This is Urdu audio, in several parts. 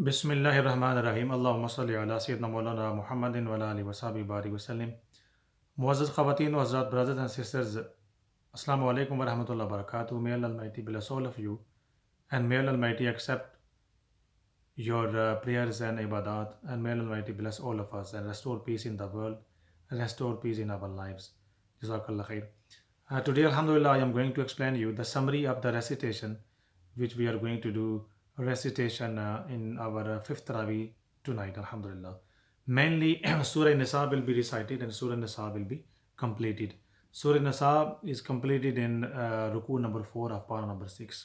بسم اللہ الرحمن الرحیم اللہم صلی علی سیدنا مولانا محمد وعلی آلہ وصحبہ بارک وسلم. معزز خواتین و حضرات, brothers and sisters, السلام علیکم ورحمۃ اللہ وبرکاتہ. May Allah Almighty bless all of you and may Allah Almighty accept your prayers and ibadat, and may Allah Almighty bless all of us and restore peace in the world, restore peace in our lives. Jazakallah khair. Today, Alhamdulillah, I am going to explain you the summary of the recitation which we are going to do recitation in our fifth Tarawih tonight, Alhamdulillah. Mainly, Surah Nisa will be recited and Surah Nisa will be completed. Surah Nisa is completed in Ruku number 4 of Para number 6.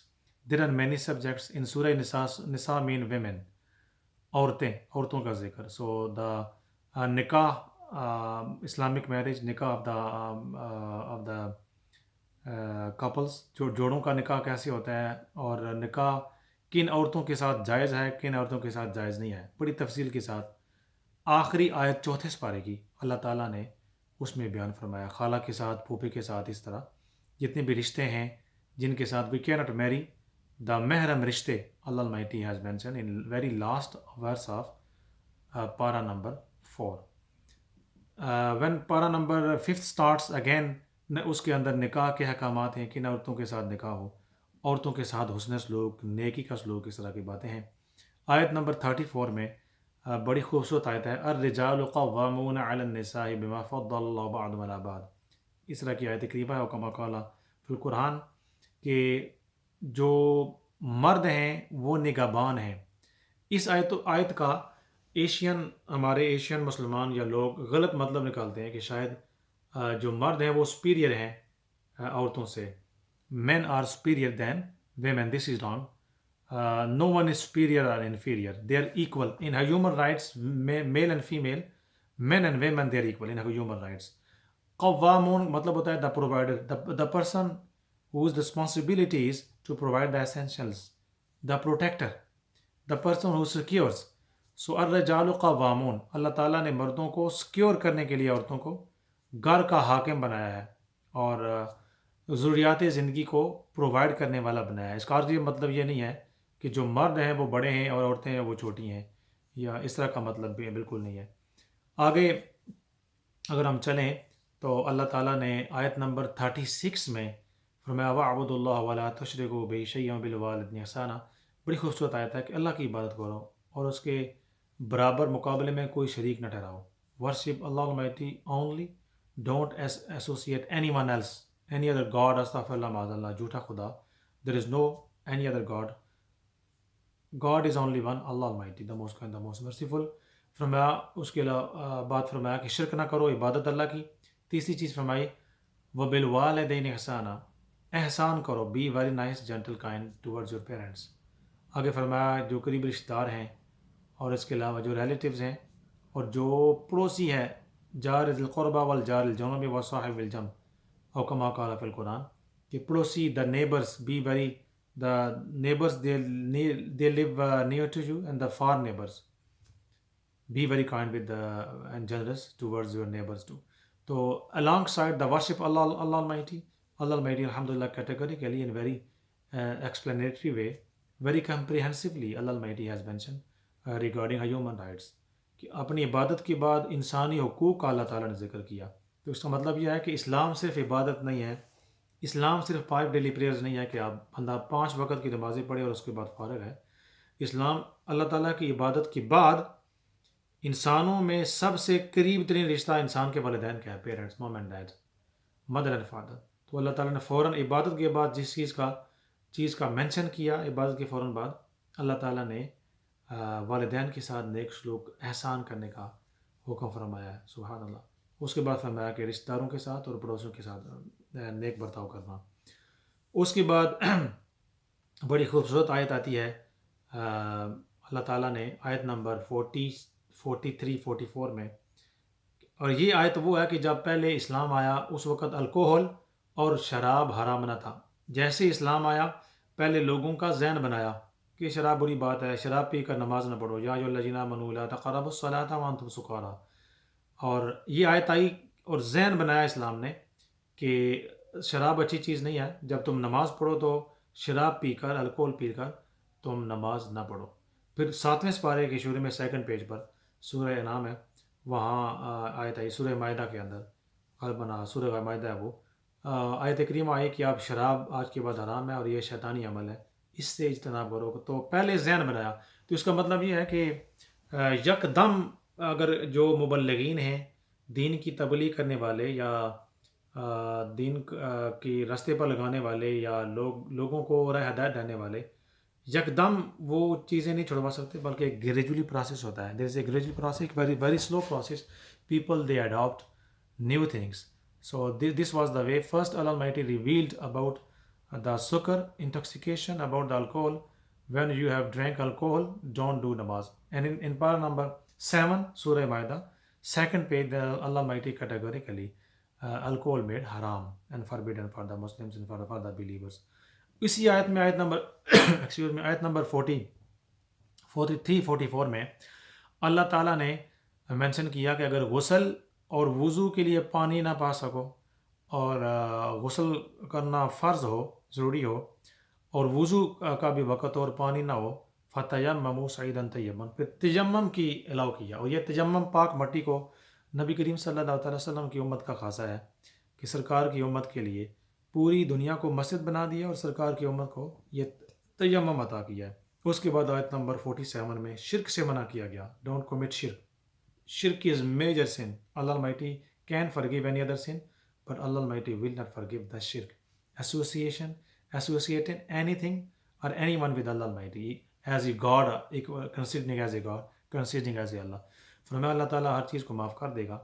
There are many subjects in Surah Nisa. Nisa mean women, عورتوں کا ذکر. So the nikah, Islamic marriage, nikah of the couples, جوڑوں کا نکاح کیسے ہوتا ہے, اور نکاح کن عورتوں کے ساتھ جائز ہے, کن عورتوں کے ساتھ جائز نہیں ہے, بڑی تفصیل کے ساتھ آخری آیت چوتھے سپارے کی اللہ تعالیٰ نے اس میں بیان فرمایا. خالہ کے ساتھ, پھوپھی کے ساتھ, اس طرح جتنے بھی رشتے ہیں جن کے ساتھ we cannot marry, the محرم رشتے اللہ Almighty has mentioned in very last verse of para number 4. When para number 5 starts again, اس کے اندر نکاح کے احکامات ہیں, کن عورتوں کے ساتھ نکاح ہو, عورتوں کے ساتھ حسن سلوک, نیکی کا سلوک, اس طرح کی باتیں ہیں. آیت نمبر 34 میں بڑی خوبصورت آیت ہے, الرجال قوامون علی النساء بما فضل اللہ بعضهم علی بعض. اس طرح کی آیت قریبہ ہے, اور کما قال فی القرآن کہ جو مرد ہیں وہ نگہبان ہیں. اس آیت کا ہمارے ایشین مسلمان یا لوگ غلط مطلب نکالتے ہیں کہ شاید جو مرد ہیں وہ سپیریئر ہیں عورتوں سے. Men are superior than women. This is wrong. No one is superior or inferior. They are equal in human rights. Male and female, men and women, they are equal in human rights. قوامون مطلب ہوتا ہے the provider, the person whose responsibility is to provide the essentials, the protector, the person who secures. So الرجال قوامون, اللہ تعالیٰ نے مردوں کو سکیور کرنے کے لیے عورتوں کو گھر کا حاکم بنایا ہے اور ضروریات زندگی کو پرووائڈ کرنے والا بنایا ہے. اس کا یہ مطلب یہ نہیں ہے کہ جو مرد ہیں وہ بڑے ہیں اور عورتیں ہیں وہ چھوٹی ہیں, یا اس طرح کا مطلب بھی بالکل نہیں ہے. آگے اگر ہم چلیں تو اللہ تعالیٰ نے آیت نمبر 36 میں فرمایا وَاعْبُدُوا اللَّهَ وَلَا تُشْرِكُوا بِهِ شَيْئًا وَبِالْوَالِدَيْنِ إِحْسَانًا. بڑی خوبصورت آیت ہے کہ اللہ کی عبادت کرو اور اس کے برابر مقابلے میں کوئی شریک نہ ٹھہراؤ. Worship Allah Almighty only, don't associate anyone else, any other god, astaghfirullah ma'azallah, jھوٹا خدا. There is no any other god. God is only one, Allah Almighty, the most kind, the most merciful. فرمایا اس کے بعد فرمایا کہ شرک نہ کرو, عبادت اللہ کی. تیسری چیز فرمائی وَبِالْوَالِدَيْنِ إِحْسَانًا, احسان کرو, be very nice, gentle, kind towards your parents. آگے فرمایا جو قریبی رشتہ دار ہیں اور اس کے علاوہ جو ریلیٹیوز ہیں اور جو پڑوسی ہے, جار ذی القربى والجار الجنب وصاحب الجنب, اور کما قال فی القرآن کہ پڑوسی, the neighbors, be very, the neighbors they live near to you, and the far neighbors, be very kind with and generous towards your neighbors too. So alongside the worship Allah Almighty, alhamdulillah, categorically in very explanatory way, very comprehensively Allah Almighty has mentioned regarding human rights کہ اپنی عبادت کے بعد انسانی حقوق کا اللہ تعالیٰ نے ذکر کیا. تو اس کا مطلب یہ ہے کہ اسلام صرف عبادت نہیں ہے, اسلام صرف 5 ڈیلی پریئرز نہیں ہے کہ آپ بندہ 5 وقت کی نمازیں پڑھے اور اس کے بعد فارغ ہے. اسلام اللہ تعالیٰ کی عبادت کے بعد انسانوں میں سب سے قریب ترین رشتہ انسان کے والدین کا ہے, parents, mom and dad, mother and father. تو اللہ تعالیٰ نے فوراً عبادت کے بعد جس چیز کا مینشن کیا, عبادت کے فوراً بعد اللہ تعالیٰ نے والدین کے ساتھ نیک سلوک, احسان کرنے کا حکم فرمایا ہے. سبحان اللہ. اس کے بعد فرمایا کہ رشتہ داروں کے ساتھ اور پڑوسیوں کے ساتھ نیک برتاؤ کرنا. اس کے بعد بڑی خوبصورت آیت آتی ہے, اللہ تعالیٰ نے آیت نمبر 43 44 میں, اور یہ آیت وہ ہے کہ جب پہلے اسلام آیا اس وقت الکوہل اور شراب حرام نہ تھا. جیسے اسلام آیا پہلے لوگوں کا ذہن بنایا کہ شراب بری بات ہے, شراب پی کر نماز نہ پڑھو, یا ایھا الذین آمنوا لا تقربوا الصلاۃ وانتم سکارى. اور یہ آیت آئی اور ذہن بنایا اسلام نے کہ شراب اچھی چیز نہیں ہے, جب تم نماز پڑھو تو شراب پی کر, الکوہل پی کر تم نماز نہ پڑھو. پھر 7ویں سپارے کے شروع میں 2nd پیج پر سورہ انعام ہے، وہاں آیت آئی سورہ مائدہ کے اندر، غالباً سورہ مائدہ ہے وہ، آیت کریمہ آئی کہ آپ شراب آج کے بعد حرام ہے اور یہ شیطانی عمل ہے، اس سے اجتناب کرو۔ تو پہلے ذہن بنایا، تو اس کا مطلب یہ ہے کہ یک دم اگر جو مبلغین ہیں، دین کی تبلیغ کرنے والے یا دین کی راستے پر لگانے والے یا لوگوں کو راہ ہدایت دینے والے، یکدم وہ چیزیں نہیں چھڑوا سکتے، بلکہ ایک گریجولی پروسیس ہوتا ہے. There is a gradually process, very slow process. People they adapt new things. So this was the way. First, Allah Almighty revealed about the sukkar, intoxication, about the alcohol. When you have drank alcohol, don't do namaz. And in para number 7, Surah Ma'idah, 2nd page, Allah Almighty categorically alcohol made haram and forbidden for the Muslims and for the believers. اسی آیت میں آیت نمبر ایکسکیوز میں آیت نمبر 43 44 میں اللہ تعالیٰ نے مینشن کیا کہ اگر غسل اور وضو کے لیے پانی نہ پا سکو اور غسل کرنا فرض ہو، ضروری ہو، اور وضو کا بھی وقت اور پانی نہ ہو، فَتَيَمَّمُوا صَعِيدًا طَيِّبًا، پھر تیمم کی الاؤ کیا. اور یہ تیمم پاک مٹی کو نبی کریم صلی اللہ علیہ وسلم کی امت کا خاصہ ہے کہ سرکار کی امت کے لیے پوری دنیا کو مسجد بنا دیا اور سرکار کی امت کو یہ تیمم عطا کیا ہے. اس کے بعد آیت نمبر 47 میں شرک سے منع کیا گیا. ڈونٹ کمٹ شرک. شرک is major sin. Allah almighty can forgive any other sin, but Allah Almighty will not forgive the shirk. Associating anything or anyone with Allah Almighty as a God, considering as a God, considering as a Allah. فرمایا اللہ تعالیٰ ہر چیز کو معاف کر دے گا،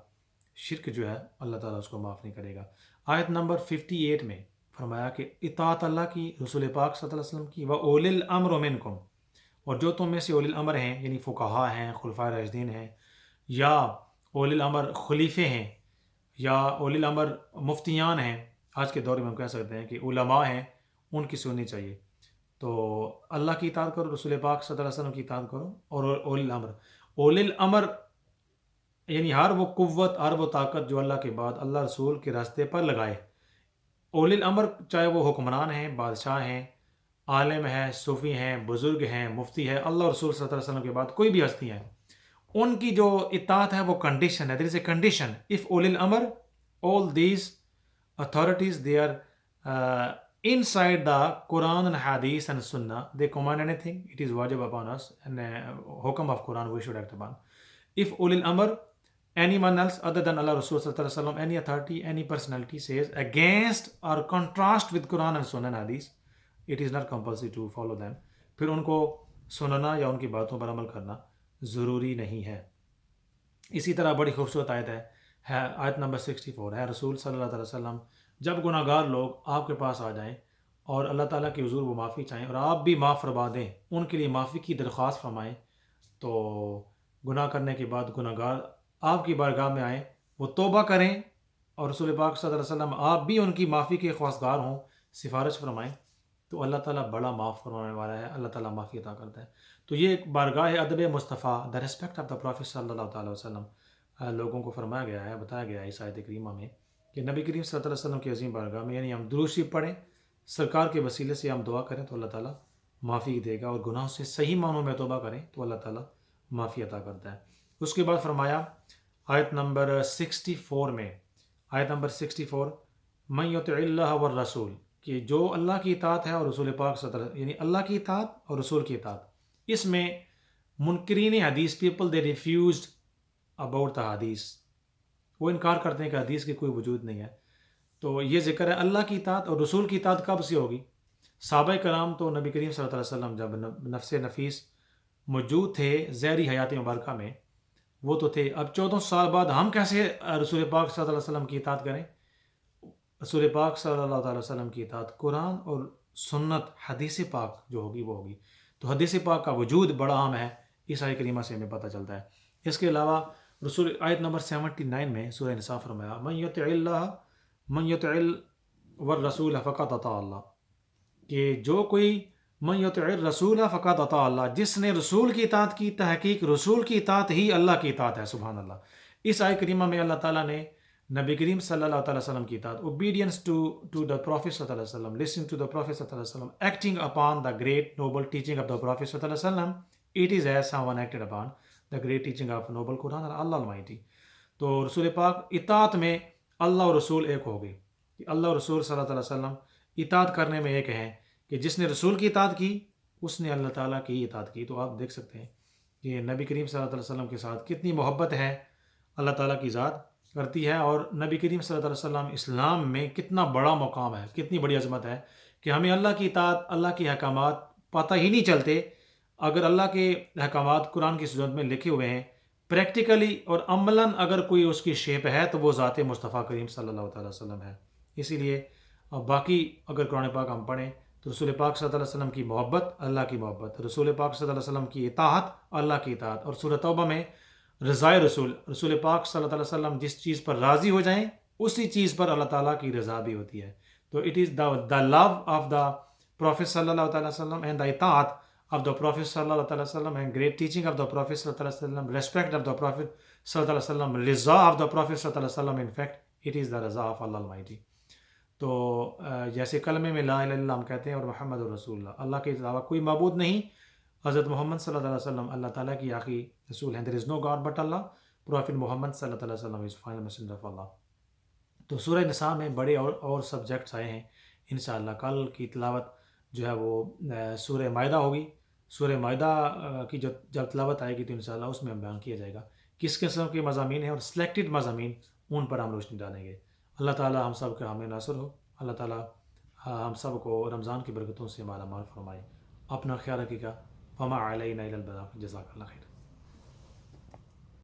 شرک جو ہے اللہ تعالیٰ اس کو معاف نہیں کرے گا. آیت نمبر 58 میں فرمایا کہ اطاعت اللہ کی، رسول پاک صلی اللہ علیہ وسلم کی، وَأُولِي الْأَمْرُ مِنْكُمْ، اور جو تم میں سے اولی الامر ہیں، یعنی فقہا ہیں، خلفائے راشدین ہیں، یا اولی الامر خلیفے ہیں، یا اولی الامر مفتیان ہیں. آج کے دور میں ہم کہہ سکتے ہیں کہ علماء ہیں، ان کی سننی چاہیے. تو اللہ کی اطاعت کرو، رسول پاک صلی اللہ علیہ وسلم کی اطاعت کرو، اور اولی الامر یعنی ہر وہ قوت، ہر وہ طاقت جو اللہ کے بعد اللہ رسول کے راستے پر لگائے. اولی الامر چاہے وہ حکمران ہیں، بادشاہ ہیں، عالم ہیں، صوفی ہیں، بزرگ ہیں، مفتی ہے، اللہ رسول صلی اللہ علیہ وسلم کے بعد کوئی بھی ہستی ہیں، ان کی جو اطاعت ہے وہ کنڈیشن ہے. There is a condition. If اولی الامر all these authorities they are inside the Quran and Hadith and Sunnah, they command anything, it is wajib upon us, and hukam of Quran we should act upon. If ulil amr, anyone else other than Allah Rasul sallallahu alaihi wasallam, any authority, any personality says against or contrast with Quran and Sunnah and Hadith, it is not compulsory to follow them. پھر ان کو سننا یا ان کی باتوں پر عمل کرنا ضروری نہیں ہے. اسی طرح بڑی خوبصورت آیت ہے آیت نمبر 64 ہے. رسول صلی اللہ علیہ وسلم جب گناہ گار لوگ آپ کے پاس آ جائیں اور اللہ تعالیٰ کے حضور وہ معافی چاہیں اور آپ بھی معاف فرما دیں، ان کے لیے معافی کی درخواست فرمائیں، تو گناہ کرنے کے بعد گناہ گار آپ کی بارگاہ میں آئیں، وہ توبہ کریں، اور رسول پاک صلی اللہ علیہ وسلم آپ بھی ان کی معافی کے خواستگار ہوں، سفارش فرمائیں، تو اللہ تعالیٰ بڑا معاف فرمانے والا ہے، اللہ تعالیٰ معافی عطا کرتا ہے. تو یہ ایک بارگاہ ادب مصطفیٰ، the respect of the prophet صلی اللہ تعالیٰ وسلم، لوگوں کو فرمایا گیا ہے، بتایا گیا ہے اس آیت کریمہ میں کہ نبی کریم صلی اللہ علیہ وسلم کی عظیم بارگاہ میں یعنی ہم درود شریف پڑھیں، سرکار کے وسیلے سے ہم دعا کریں تو اللہ تعالیٰ معافی دے گا، اور گناہوں سے صحیح معنوں میں توبہ کریں تو اللہ تعالیٰ معافی عطا کرتا ہے. اس کے بعد فرمایا آیت نمبر 64 میں، آیت نمبر 64، من یطع اللہ والرسول، کہ جو اللہ کی اطاعت ہے اور رسول پاک صلی اللہ علیہ وسلم، یعنی اللہ کی اطاعت اور رسول کی اطاعت. اس میں منکرین حدیث، people they refused about the حدیث، وہ انکار کرتے ہیں کہ حدیث کی کوئی وجود نہیں ہے. تو یہ ذکر ہے اللہ کی اطاعت اور رسول کی اطاعت کب سے ہوگی؟ صحابہ کرام تو نبی کریم صلی اللہ علیہ وسلم جب نفس نفیس موجود تھے ظاہری حیات مبارکہ میں، وہ تو تھے. اب 14 سال بعد ہم کیسے رسول پاک صلی اللہ علیہ وسلم کی اطاعت کریں؟ رسول پاک صلی اللہ علیہ وسلم کی اطاعت قرآن اور سنت، حدیث پاک جو ہوگی وہ ہوگی. تو حدیث پاک کا وجود بڑا اہم ہے، اس آیت کریمہ سے ہمیں پتہ چلتا ہے. اس کے علاوہ رسول آیت نمبر 79 میں سورہ نساء فرمایا من یطع والرسول فقط اطاع اللہ، کہ جو کوئی من یطع الرسول فقط اطاع اللہ، جس نے رسول کی اطاعت کی، تحقیق رسول کی اطاعت ہی اللہ کی اطاعت ہے. سبحان اللہ. اس آیت کریمہ میں اللہ تعالیٰ نے نبی کریم صلی اللہ علیہ وسلم کی اطاعت، obedience to the Prophet صلی اللہ علیہ وسلم, listening to the Prophet صلی اللہ علیہ وسلم, acting upon the great noble teaching of the Prophet صلی اللہ علیہ وسلم It is as someone acted upon the great teaching of noble Quran and Allah Almighty. تو رسول پاک اطاعت میں اللہ اور رسول ایک ہو گئی کہ اللہ اور رسول صلی اللہ علیہ وسلم اطاعت کرنے میں ایک ہیں کہ جس نے رسول کی اطاعت کی اس نے اللہ تعالیٰ کی اطاعت کی. تو آپ دیکھ سکتے ہیں کہ نبی کریم صلی اللہ علیہ وسلم کے ساتھ کتنی محبت ہے اللہ تعالیٰ کی ذات کرتی ہے، اور نبی کریم صلی اللہ علیہ وسلم اسلام میں کتنا بڑا مقام ہے، کتنی بڑی عظمت ہے کہ ہمیں اللہ کی اطاعت، اللہ کے احکامات پتہ ہی نہیں چلتے. اگر اللہ کے احکامات قرآن کی صورت میں لکھے ہوئے ہیں، پریکٹیکلی اور عملاً اگر کوئی اس کی شیپ ہے تو وہ ذات مصطفیٰ کریم صلی اللہ تعالیٰ وسلم ہے. اسی لیے باقی اگر قرآن پاک ہم پڑھیں تو رسول پاک صلی اللہ علیہ وسلم کی محبت اللہ کی محبت، رسول پاک صلی اللہ علیہ وسلم کی اطاعت اللہ کی اطاعت، اور سورۃ توبہ میں رضائے رسول، رسول پاک صلی اللہ علیہ وسلم جس چیز پر راضی ہو جائیں اسی چیز پر اللہ تعالیٰ کی رضا بھی ہوتی ہے. تو it is the love of the prophet صلی اللہ تعالیٰ وسلم اینڈ دا اطاعت of the Prophet sallallahu alaihi wasallam and great teaching of the Prophet sallallahu alaihi wasallam, respect of the Prophet sallallahu alaihi wasallam, riza of the Prophet sallallahu alaihi wasallam. In fact, it is the riza of Allah Almighty. تو جیسے کلمے میں لا الہ الا اللہ ہم کہتے ہیں اور محمد رسول اللہ، اللہ کے علاوہ کوئی معبود نہیں، حضرت محمد صلی اللہ علیہ وسلم اللہ تعالیٰ کی آخری رسول ہیں. there is no God but Allah. Prophet محمد صلی اللہ علیہ وسلم is final messenger of Allah. تو سورہ نساء میں بڑے اور سبجیکٹس آئے ہیں. انشاءاللہ کل کی تلاوت جو ہے وہ سورہ مائدہ ہوگی. سورہ مائدہ کی جب تلاوت آئے گی تو انشاءاللہ اس میں ہم بیان کیا جائے گا کس قسم کے مضامین ہیں، اور سلیکٹڈ مضامین ان پر ہم روشنی ڈالیں گے. اللہ تعالیٰ ہم سب کے حامی ناصر ہو. اللہ تعالیٰ ہم سب کو رمضان کی برکتوں سے مالا مال فرمائے. اپنا خیال رکھیے گا. فما علینا الا البلاغ. جزاک اللہ خیر.